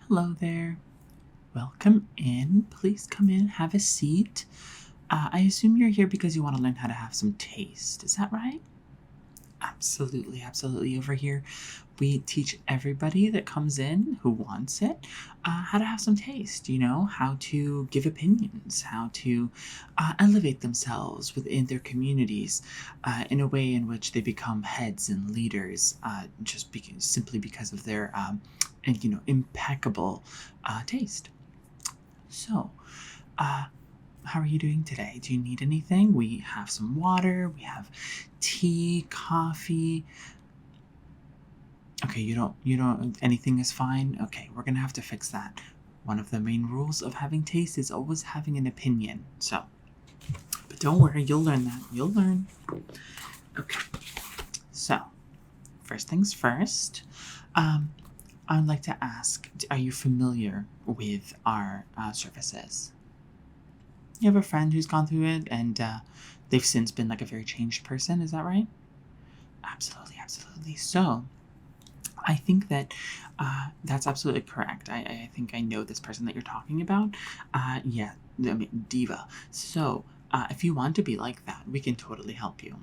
Hello there. Welcome in. Please come in, have a seat. I assume you're here because you want to learn how to have some taste. Is that right? Absolutely, absolutely. Over here, we teach everybody that comes in who wants it how to have some taste, how to give opinions, how to elevate themselves within their communities in a way in which they become heads and leaders simply because of their impeccable taste. So, uh, how are you doing today? Do you need anything? We have some water, we have tea, coffee. Okay, you don't, anything is fine? Okay, we're gonna have to fix that. One of the main rules of having taste is always having an opinion. But don't worry, you'll learn that. You'll learn. Okay, so, first things first, um, I'd like to ask, are you familiar with our services? You have a friend who's gone through it and they've since been like a very changed person, is that right? Absolutely, absolutely. So, I think that that's absolutely correct. I think I know this person that you're talking about. Yeah, I mean, Diva. So, if you want to be like that, we can totally help you.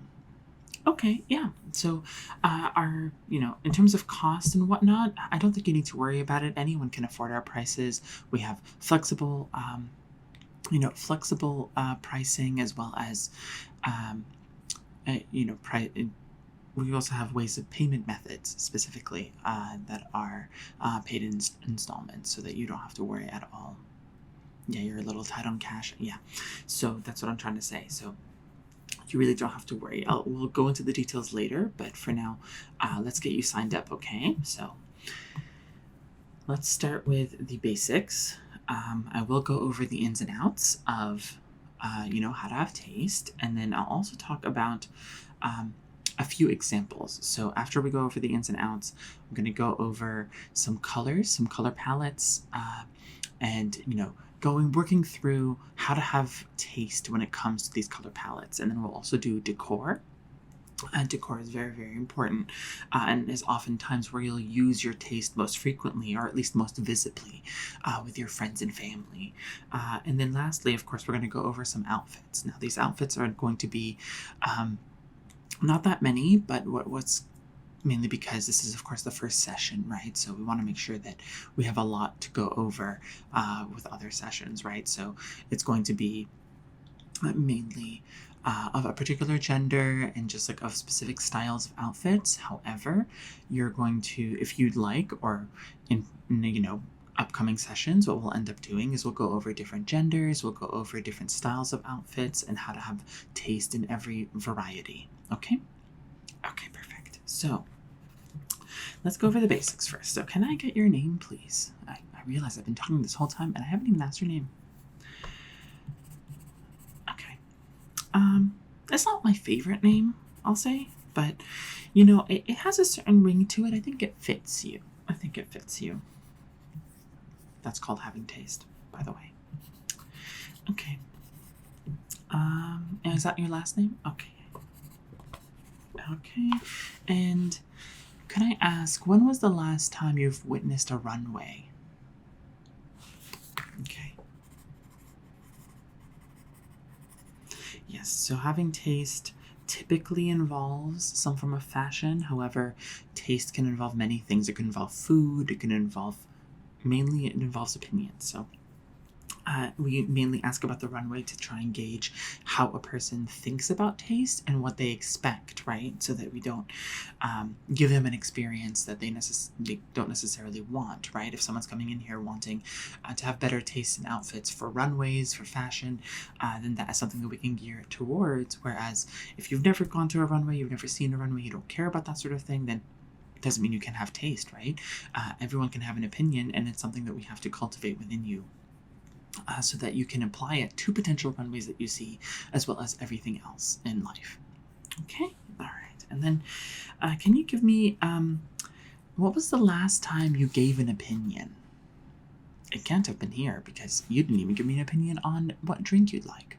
Okay, yeah. So, in terms of cost and whatnot, I don't think you need to worry about it. Anyone can afford our prices. We have flexible pricing as well as, um, we also have ways of payment methods specifically that are paid in installments so that you don't have to worry at all. Yeah, you're a little tight on cash. Yeah. So that's what I'm trying to say. So you really don't have to worry. We'll go into the details later, but for now, let's get you signed up, okay? So let's start with the basics. I will go over the ins and outs of, how to have taste, and then I'll also talk about a few examples. So after we go over the ins and outs, I'm going to go over some colors, some color palettes, and working through how to have taste when it comes to these color palettes. And then we'll also do decor. Decor is very, very important and is oftentimes where you'll use your taste most frequently or at least most visibly with your friends and family. And then lastly, of course, we're going to go over some outfits. Now, these outfits are going to be not that many, but what's mainly because this is, of course, the first session, right? So we want to make sure that we have a lot to go over with other sessions, right? So it's going to be mainly of a particular gender and just like of specific styles of outfits. However, you're going to, if you'd like, or in upcoming sessions, what we'll end up doing is we'll go over different genders, we'll go over different styles of outfits and how to have taste in every variety. Okay? Okay, perfect. So let's go over the basics first. So can I get your name, please? I realize I've been talking this whole time and I haven't even asked your name. Okay. It's not my favorite name, I'll say, but it has a certain ring to it. I think it fits you. I think it fits you. That's called having taste, by the way. Okay. Is that your last name? Okay. Okay. And can I ask, when was the last time you've witnessed a runway? Okay. Yes, so having taste typically involves some form of fashion. However, taste can involve many things. It can involve food, mainly it involves opinions. So we mainly ask about the runway to try and gauge how a person thinks about taste and what they expect, right? So that we don't give them an experience that they don't necessarily want, right? If someone's coming in here wanting to have better taste in outfits for runways, for fashion, then that is something that we can gear it towards. Whereas if you've never gone to a runway, you've never seen a runway, you don't care about that sort of thing, then doesn't mean you can have taste, right? Everyone can have an opinion, and it's something that we have to cultivate within you so that you can apply it to potential runways that you see, as well as everything else in life. Okay? All right. And then, can you give me, what was the last time you gave an opinion? It can't have been here because you didn't even give me an opinion on what drink you'd like.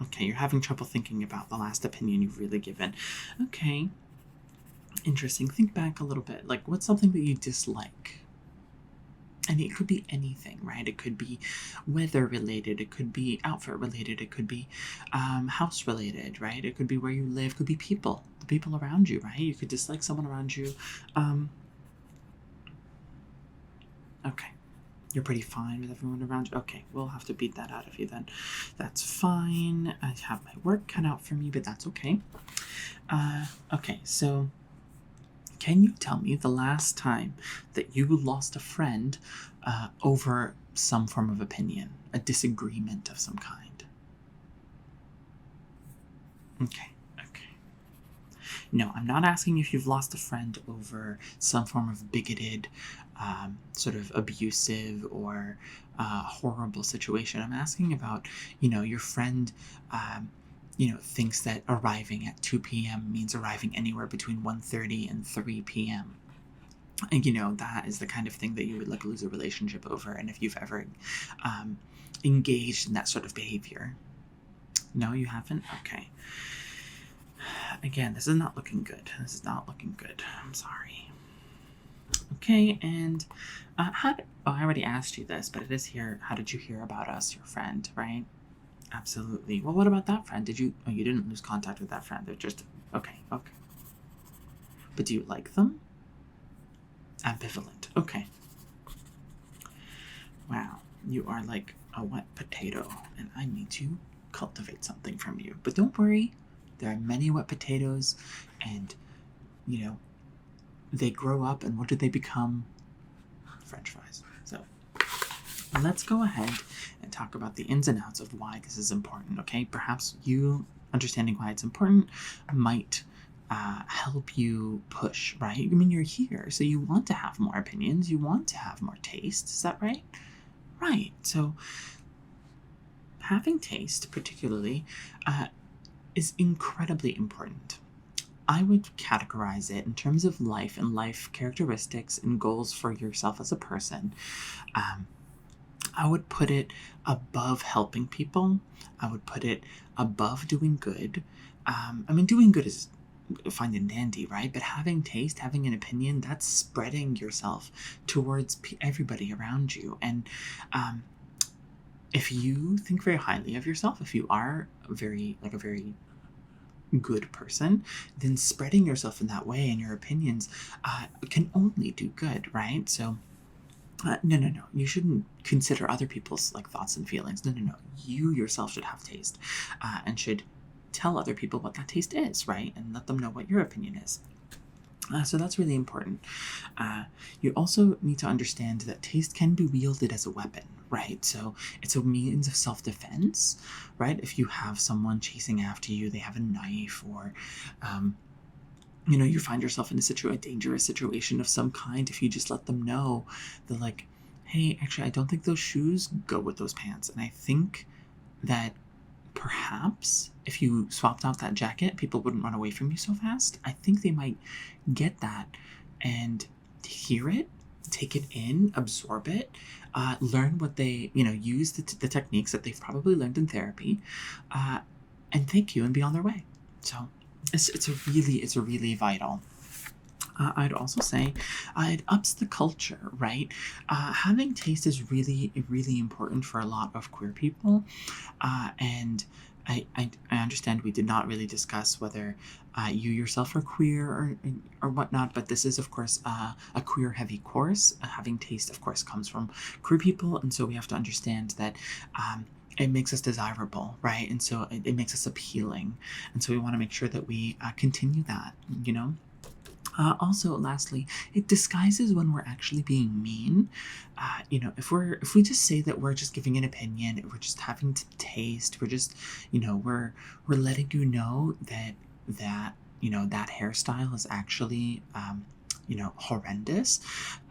Okay, you're having trouble thinking about the last opinion you've really given. Okay. Interesting. Think back a little bit. Like, what's something that you dislike? And it could be anything, right? It could be weather related, it could be outfit related, it could be house related, right? It could be where you live, it could be people, the people around you, right? You could dislike someone around you. Okay. You're pretty fine with everyone around you. Okay, we'll have to beat that out of you then. That's fine. I have my work cut out for me, but that's okay. Okay, so can you tell me the last time that you lost a friend over some form of opinion, a disagreement of some kind? Okay, okay. No, I'm not asking if you've lost a friend over some form of bigoted, sort of abusive or horrible situation. I'm asking about, your friend. Thinks that arriving at 2 p.m. means arriving anywhere between 1:30 and 3 p.m. And that is the kind of thing that you would like lose a relationship over. And if you've ever engaged in that sort of behavior. No, you haven't? Okay. Again, this is not looking good. This is not looking good. I'm sorry. Okay, and I already asked you this, but it is here. How did you hear about us, your friend, right? Absolutely. Well, what about that friend? You didn't lose contact with that friend. They're just, okay. But do you like them? Ambivalent. Okay. Wow, you are like a wet potato, and I need to cultivate something from you. But don't worry, there are many wet potatoes, and, they grow up, and what do they become? French fries. So let's go ahead and talk about the ins and outs of why this is important, okay? Perhaps you understanding why it's important might help you push, right? I mean, you're here, so you want to have more opinions, you want to have more taste, is that right? Right. So having taste, particularly, is incredibly important. I would categorize it in terms of life and life characteristics and goals for yourself as a person. I would put it above helping people. I would put it above doing good. Doing good is fine and dandy, right? But having taste, having an opinion, that's spreading yourself towards everybody around you. And if you think very highly of yourself, if you are a very good person, then spreading yourself in that way and your opinions can only do good, right? So no. You shouldn't consider other people's thoughts and feelings. No. You yourself should have taste, and should tell other people what that taste is, right? And let them know what your opinion is. So that's really important. You also need to understand that taste can be wielded as a weapon, right? So it's a means of self-defense, right? If you have someone chasing after you, they have a knife, or you find yourself in a dangerous situation of some kind, if you just let them know that, hey, actually, I don't think those shoes go with those pants. And I think that perhaps if you swapped out that jacket, people wouldn't run away from you so fast. I think they might get that and hear it, take it in, absorb it, learn what they, use the techniques that they've probably learned in therapy, and thank you and be on their way. So it's a really vital. I'd also say it ups the culture, right? Having taste is really, really important for a lot of queer people. And I understand we did not really discuss whether you yourself are queer or whatnot, but this is, of course, a queer-heavy course. Having taste, of course, comes from queer people, and so we have to understand that it makes us desirable, right? And so it makes us appealing. And so we want to make sure that we continue that, Also, lastly, it disguises when we're actually being mean. If we just say that we're just giving an opinion, we're just having to taste, we're just, we're letting you know that that hairstyle is actually, horrendous.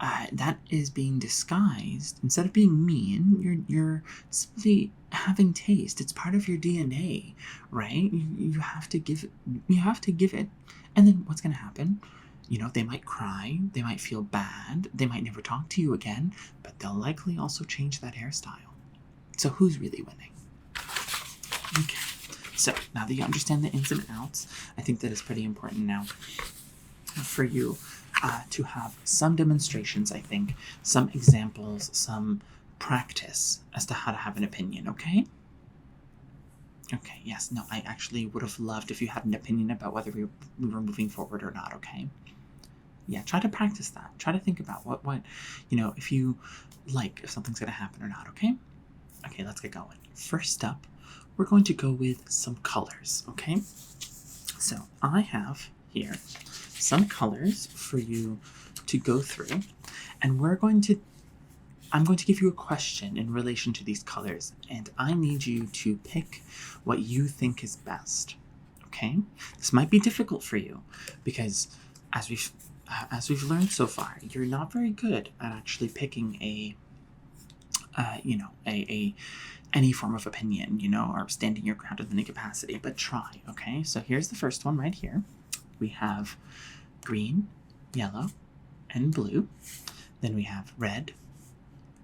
That is being disguised. Instead of being mean, you're simply having taste. It's part of your DNA, right? You have to give it. You have to give it. And then what's going to happen? They might cry, they might feel bad, they might never talk to you again, but they'll likely also change that hairstyle. So who's really winning? Okay, so now that you understand the ins and outs, I think that is pretty important now. for you to have some demonstrations, I think, some examples, some practice as to how to have an opinion, okay? Okay, yes, no, I actually would have loved if you had an opinion about whether we were moving forward or not, okay? Yeah, try to practice that. Try to think about what, if you like, if something's gonna happen or not, okay? Okay, let's get going. First up, we're going to go with some colors, okay? So I have here some colors for you to go through, and I'm going to give you a question in relation to these colors, and I need you to pick what you think is best. Okay? This might be difficult for you because as we've learned so far, you're not very good at actually picking a any form of opinion, or standing your ground in any capacity, but try, okay? So here's the first one right here. We have green, yellow, and blue. Then we have red,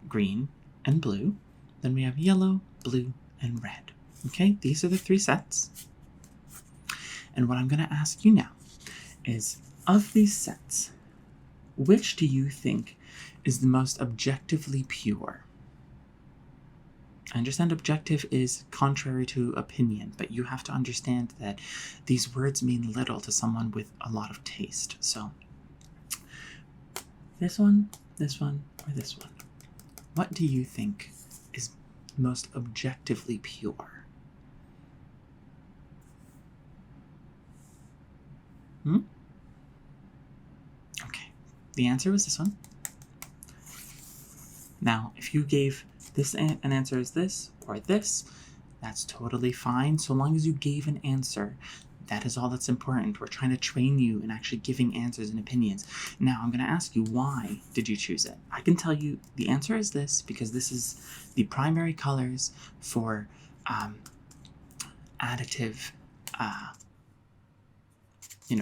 green, and blue. Then we have yellow, blue, and red. Okay, these are the 3 sets. And what I'm going to ask you now is, of these sets, which do you think is the most objectively pure? I understand objective is contrary to opinion, but you have to understand that these words mean little to someone with a lot of taste. So, this one, or this one? What do you think is most objectively pure? Okay, the answer was this one. Now, if you gave this an answer as this or this, that's totally fine, so long as you gave an answer. That is all that's important. We're trying to train you in actually giving answers and opinions. Now, I'm going to ask you, why did you choose it? I can tell you the answer is this, because this is the primary colors for additive,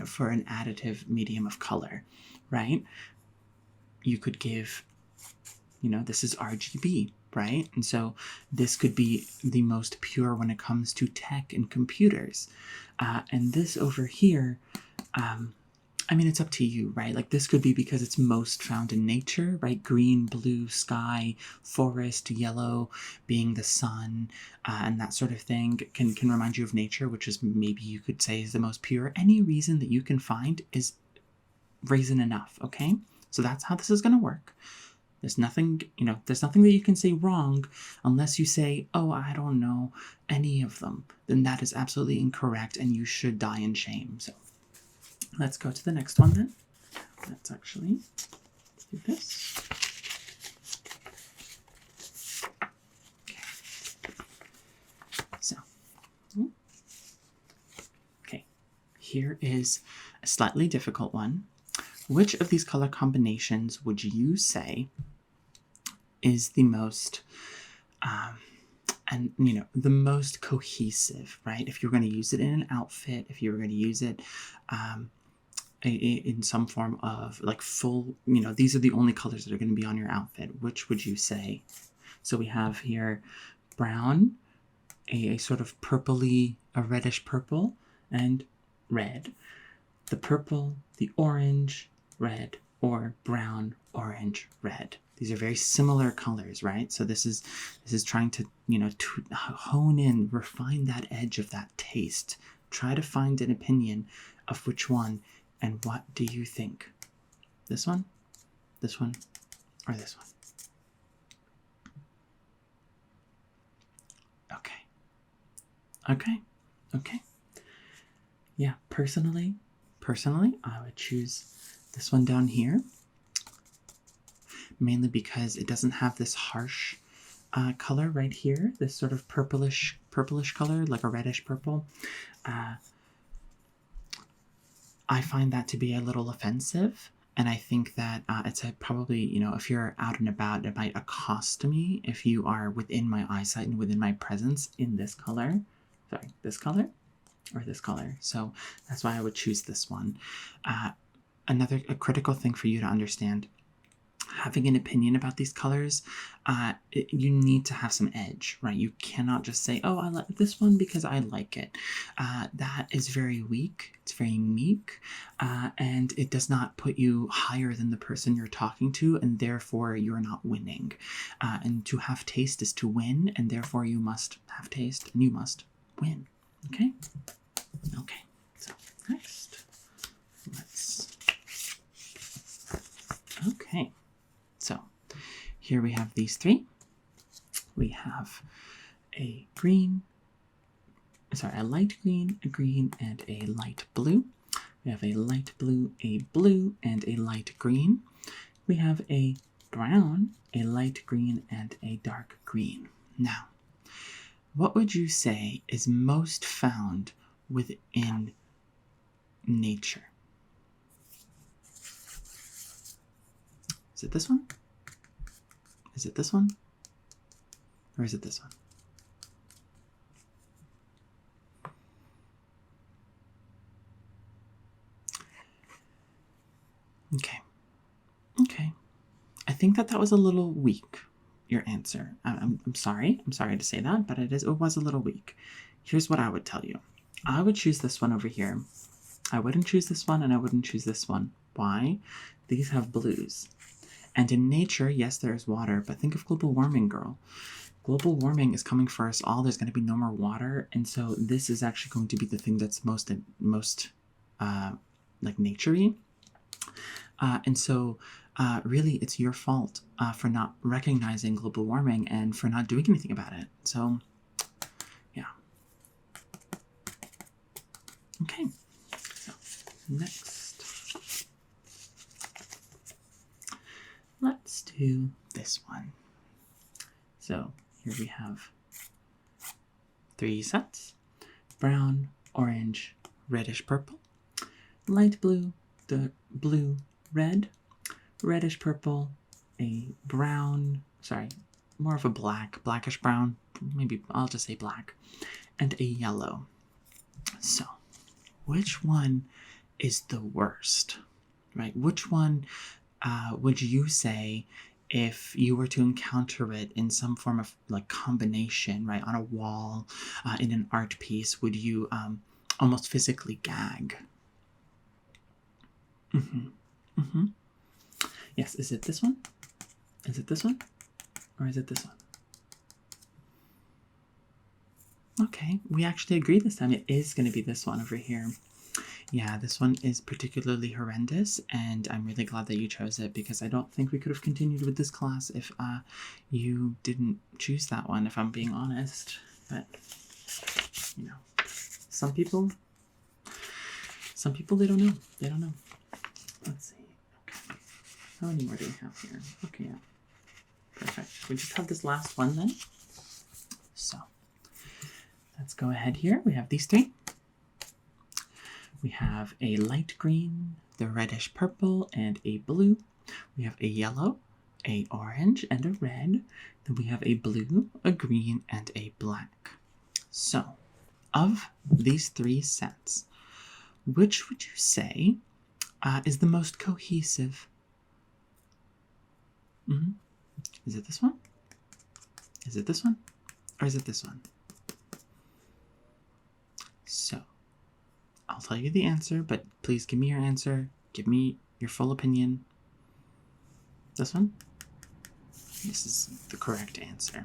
for an additive medium of color, right? You could give, this is RGB, right? And so this could be the most pure when it comes to tech and computers. And this over here, it's up to you, right? Like, this could be because it's most found in nature, right? Green, blue, sky, forest, yellow being the sun, and that sort of thing can remind you of nature, which is maybe you could say is the most pure. Any reason that you can find is reason enough, okay? So that's how this is going to work. There's nothing that you can say wrong unless you say, oh, I don't know any of them. Then that is absolutely incorrect and you should die in shame. So let's go to the next one then. Let's actually do this. Okay. So, okay. Here is a slightly difficult one. Which of these color combinations would you say is the most, the most cohesive, right? If you're going to use it in an outfit, if you were going to use it in some form of like full, these are the only colors that are going to be on your outfit, which would you say? So we have here brown, a sort of purpley, a reddish purple, and red. The purple, the orange, red, or brown, orange, red. These are very similar colors, right? So this is trying to, to hone in, refine that edge of that taste. Try to find an opinion of which one, and what do you think? This one, or this one? Okay. Yeah, personally, I would choose this one down here, mainly because it doesn't have this harsh color right here, this sort of purplish color, like a reddish purple. I find that to be a little offensive, and I think that it's probably, if you're out and about, it might accost me if you are within my eyesight and within my presence in this color. Sorry, this color or this color. So that's why I would choose this one. A critical thing for you to understand, having an opinion about these colors, you need to have some edge, right? You cannot just say, oh, I like this one because I like it. That is very weak. It's very meek. And it does not put you higher than the person you're talking to, and therefore you're not winning. And to have taste is to win, and therefore you must have taste and you must win. Okay? Okay. So next, let's... Okay. So here we have these three. We have a light green, a green, and a light blue. We have a light blue, a blue, and a light green. We have a brown, a light green, and a dark green. Now, what would you say is most found within nature? Is it this one? Is it this one? Or is it this one? Okay. Okay. I think that was a little weak, your answer. I'm sorry. I'm sorry to say that, but it was a little weak. Here's what I would tell you. I would choose this one over here. I wouldn't choose this one, and I wouldn't choose this one. Why? These have blues. And in nature, yes, there's water, but think of global warming, girl. Global warming is coming for us all. There's going to be no more water, and so this is actually going to be the thing that's most like nature-y. And so really, it's your fault for not recognizing global warming and for not doing anything about it. So, yeah. Okay. So, next. Let's do this one. So, here we have 3 sets. Brown, orange, reddish purple. Light blue, the blue, red. Reddish purple, a brown, more of a blackish brown, maybe I'll just say black, and a yellow. So, which one is the worst, right? Which one would you say, if you were to encounter it in some form of like combination, right, on a wall, in an art piece, would you almost physically gag? Yes, is it this one? Is it this one? Or is it this one? Okay, we actually agree this time. It is going to be this one over here. Yeah, this one is particularly horrendous, and I'm really glad that you chose it, because I don't think we could have continued with this class if you didn't choose that one, if I'm being honest. But, you know, some people, they don't know. They don't know. Let's see. Okay. How many more do we have here? Okay, yeah. Perfect. We just have this last one then. So, let's go ahead here. We have these 3. We have a light green, the reddish purple, and a blue. We have a yellow, a orange, and a red. Then we have a blue, a green, and a black. So, of these 3 sets, which would you say is the most cohesive? Is it this one? Is it this one? Or is it this one? So, I'll tell you the answer, but please give me your answer. Give me your full opinion. This one? This is the correct answer.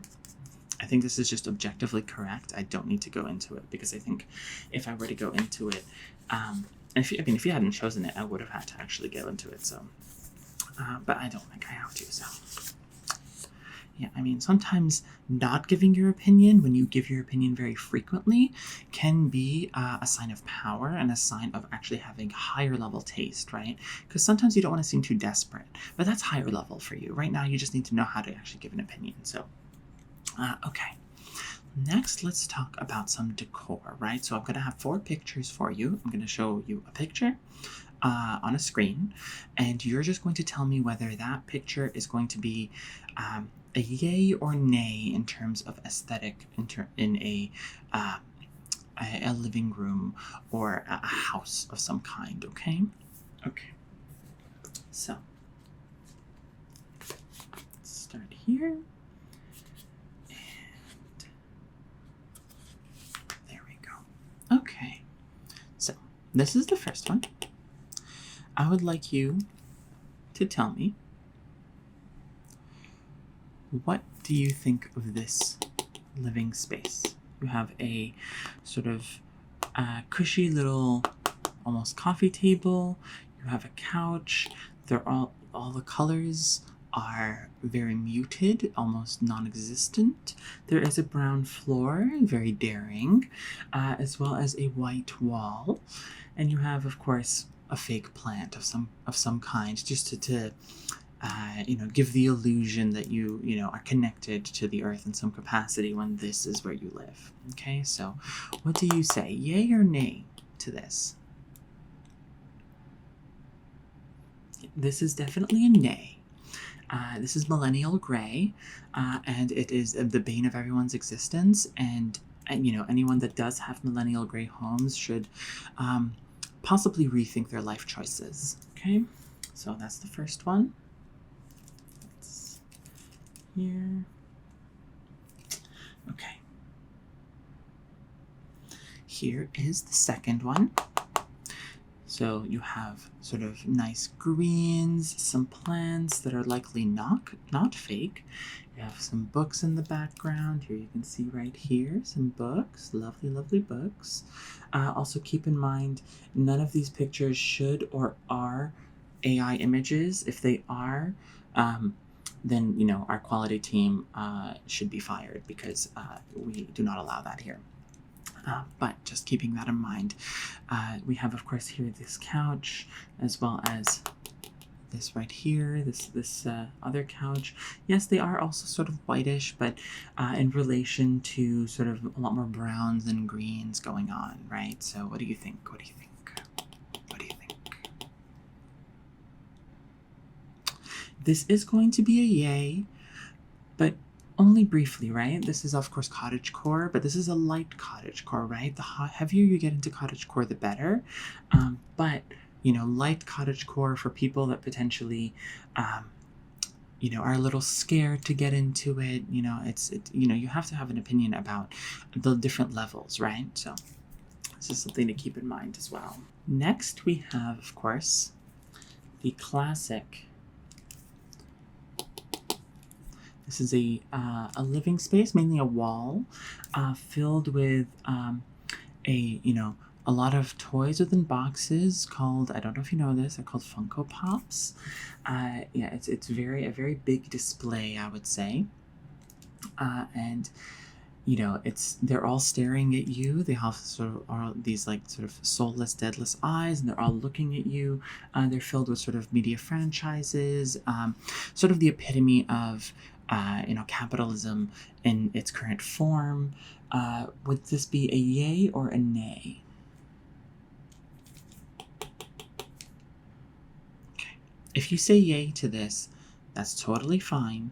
I think this is just objectively correct. I don't need to go into it, because I think if I were to go into it, if you hadn't chosen it, I would have had to actually go into it. So, but I don't think I have to. So, yeah, I mean, sometimes not giving your opinion, when you give your opinion very frequently, can be a sign of power and a sign of actually having higher level taste, right? Because sometimes you don't want to seem too desperate, but that's higher level for you. Right now, you just need to know how to actually give an opinion. So, okay. Next, let's talk about some decor, right? So I'm going to have 4 pictures for you. I'm going to show you a picture on a screen, and you're just going to tell me whether that picture is going to be a yay or nay in terms of aesthetic in a living room or a house of some kind, okay? Okay. So, here. And there we go. Okay, so this is the first one. I would like you to tell me, what do you think of this living space? You have a sort of cushy little, almost coffee table. You have a couch. They're all the colors are very muted, almost non-existent. There is a brown floor, very daring, as well as a white wall, and you have, of course, a fake plant of some kind, just to give the illusion that you are connected to the earth in some capacity when this is where you live. Okay, so what do you say, yay or nay to this? This is definitely a nay. This is millennial gray, and it is the bane of everyone's existence. And anyone that does have millennial gray homes should possibly rethink their life choices. Okay, so that's the first one. That's here. Okay. Here is the second one. So you have sort of nice greens, some plants that are likely not fake. You have some books in the background. Here you can see right here, some books, lovely, lovely books. Also keep in mind, none of these pictures should or are AI images. If they are, then our quality team should be fired, because we do not allow that here. But just keeping that in mind, we have, of course, here this couch, as well as this right here, this other couch. Yes, they are also sort of whitish, but in relation to sort of a lot more browns and greens going on, right? So what do you think? What do you think? What do you think? This is going to be a yay, but only briefly, right? This is, of course, cottagecore, but this is a light cottagecore, right? The heavier you get into cottagecore, the better. But light cottagecore for people that potentially, are a little scared to get into it. You have to have an opinion about the different levels, right? So this is something to keep in mind as well. Next, we have, of course, the classic. This is a living space, mainly a wall, filled with a lot of toys within boxes called, I don't know if you know this, they're called Funko Pops. Yeah, it's a very big display, I would say. And they're all staring at you. They have sort of these sort of soulless, deadless eyes, and they're all looking at you. They're filled with sort of media franchises, sort of the epitome of capitalism in its current form. Would this be a yay or a nay? Okay. If you say yay to this, that's totally fine.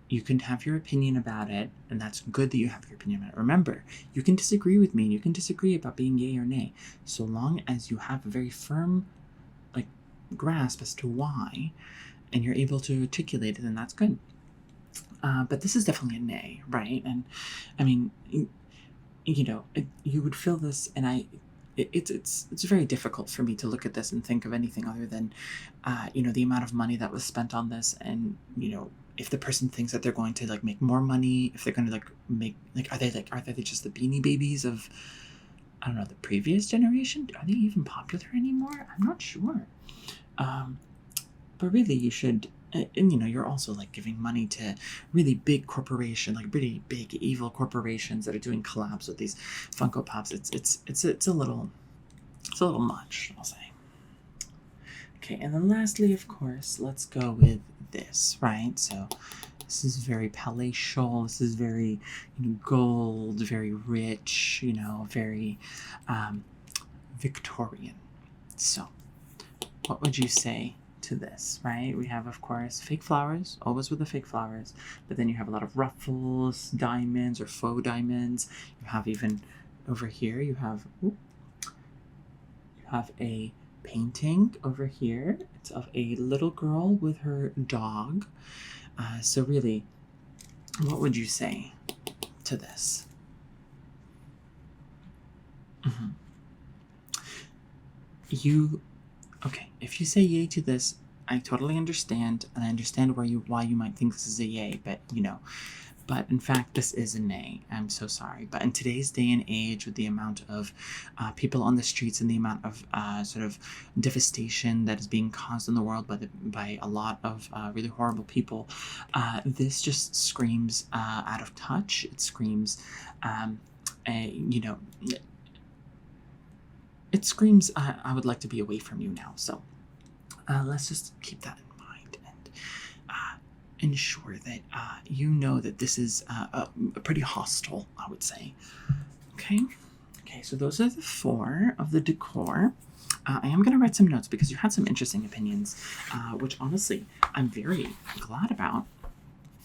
You can have your opinion about it, and that's good that you have your opinion about it. Remember, you can disagree with me, and you can disagree about being yay or nay, so long as you have a very firm grasp as to why, and you're able to articulate it, then that's good. But this is definitely a nay, right? And I mean, you would feel this, and it's very difficult for me to look at this and think of anything other than, the amount of money that was spent on this, and if the person thinks that they're going to make more money, if they're going to make are they just the Beanie Babies of, I don't know, the previous generation? Are they even popular anymore? I'm not sure. But really, you should. And you're also giving money to really big corporation, really big evil corporations that are doing collabs with these Funko Pops. It's a little much, I'll say. Okay, and then lastly, of course, let's go with this, right? So this is very palatial. This is very gold, very rich. Very Victorian. So, what would you say to this, right? We have, of course, fake flowers, always with the fake flowers, but then you have a lot of ruffles, diamonds or faux diamonds. You have even over here, you have a painting over here. It's of a little girl with her dog. So really, What would you say to this? Mm-hmm. Okay, if you say yay to this, I totally understand, and I understand why you might think this is a yay, but but in fact, this is a nay. I'm so sorry. But in today's day and age, with the amount of people on the streets and the amount of sort of devastation that is being caused in the world by a lot of really horrible people, this just screams out of touch. It screams, it screams, I would like to be away from you now. So let's just keep that in mind and ensure that you know that this is a pretty hostile, I would say. Okay? Okay, so those are the 4 of the decor. I am going to write some notes because you had some interesting opinions, which honestly, I'm very glad about.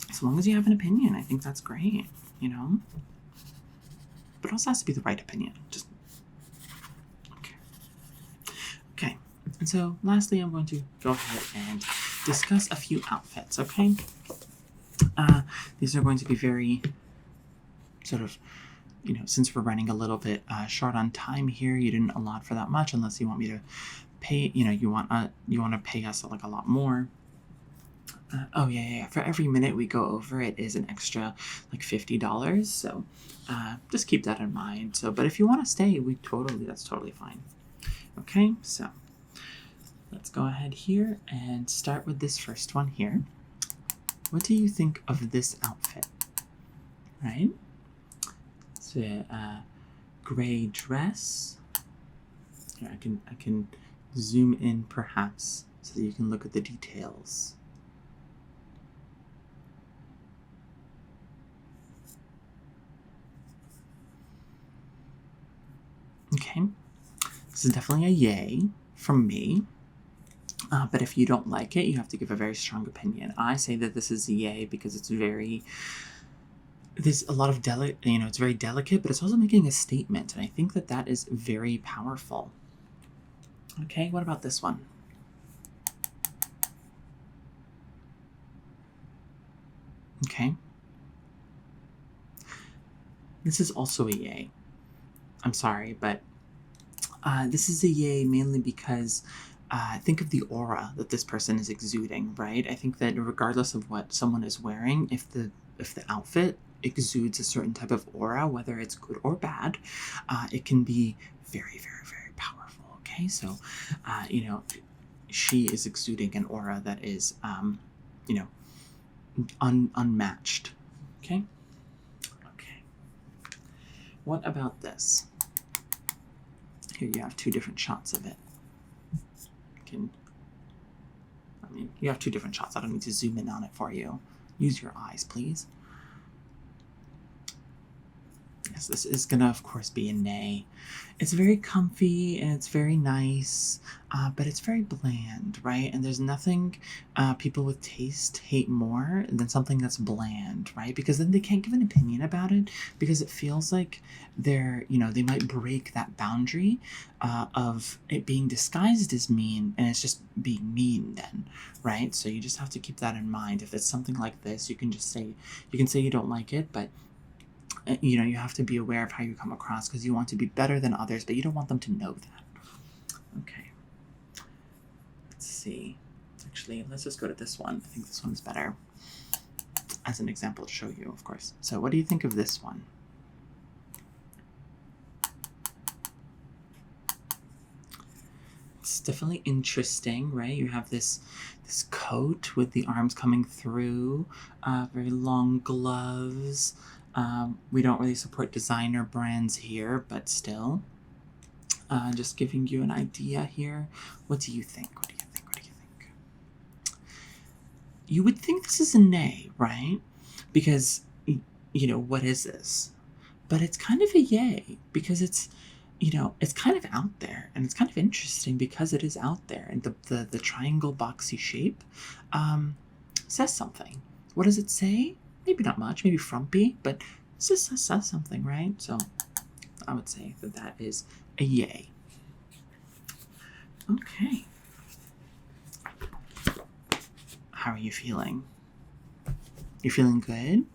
As long as you have an opinion, I think that's great, But it also has to be the right opinion. Just Okay, and so lastly, I'm going to go ahead and discuss a few outfits, okay? These are going to be very sort of, since we're running a little bit short on time here, you didn't allot for that much unless you want me to pay, you want to pay us like a lot more. Oh yeah. For every minute we go over, it is an extra like $50. So just keep that in mind. So, but if you want to stay, that's totally fine. Okay, so let's go ahead here and start with this first one here. What do you think of this outfit? Right? It's a gray dress. Here, I can zoom in perhaps so that you can look at the details. Okay. This is definitely a yay from me. But if you don't like it, you have to give a very strong opinion. I say that this is a yay because there's a lot of it's very delicate, but it's also making a statement. And I think that is very powerful. Okay, what about this one? Okay. This is also a yay. I'm sorry, but this is a yay mainly because think of the aura that this person is exuding, right? I think that regardless of what someone is wearing, if the outfit exudes a certain type of aura, whether it's good or bad, it can be very, very, very powerful. Okay, so she is exuding an aura that is unmatched. Okay. What about this? Here you have 2 different shots of it. You have 2 different shots. I don't need to zoom in on it for you. Use your eyes, please. Yes, this is gonna, of course, be a nay. It's very comfy and it's very nice, but it's very bland, right? And there's nothing people with taste hate more than something that's bland, right? Because then they can't give an opinion about it because it feels like they might break that boundary of it being disguised as mean, and it's just being mean then, right? So you just have to keep that in mind. If it's something like this, you can say you don't like it, but you have to be aware of how you come across because you want to be better than others, but you don't want them to know that. Okay. Let's see. Actually, let's just go to this one. I think this one's better as an example to show you, of course. So what do you think of this one? It's definitely interesting, right? You have this coat with the arms coming through, very long gloves. We don't really support designer brands here, but still. Just giving you an idea here. What do you think? You would think this is a nay, right? Because, what is this? But it's kind of a yay because it's kind of out there and it's kind of interesting because it is out there. And the triangle boxy shape says something. What does it say? Maybe not much, maybe frumpy, but it just says something, right? So I would say that is a yay. Okay. How are you feeling? You feeling good?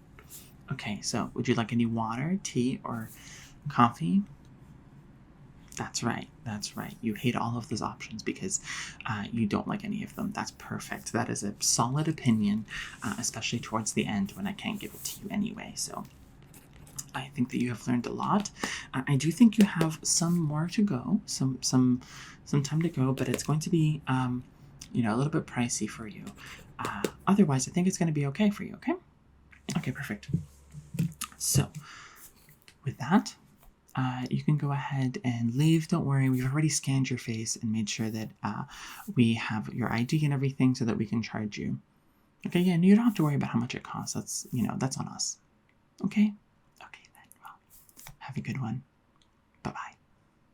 Okay, so would you like any water, tea, or coffee? That's right. That's right. You hate all of those options because you don't like any of them. That's perfect. That is a solid opinion, especially towards the end when I can't give it to you anyway. So I think that you have learned a lot. I do think you have some more to go, some time to go, but it's going to be, a little bit pricey for you. Otherwise, I think it's going to be okay for you. Okay. Okay. Perfect. So with that, you can go ahead and leave. Don't worry, we've already scanned your face and made sure that we have your ID and everything so that we can charge you. Okay, yeah, no, you don't have to worry about how much it costs. That's on us. Okay? Okay, then. Well, have a good one. Bye-bye.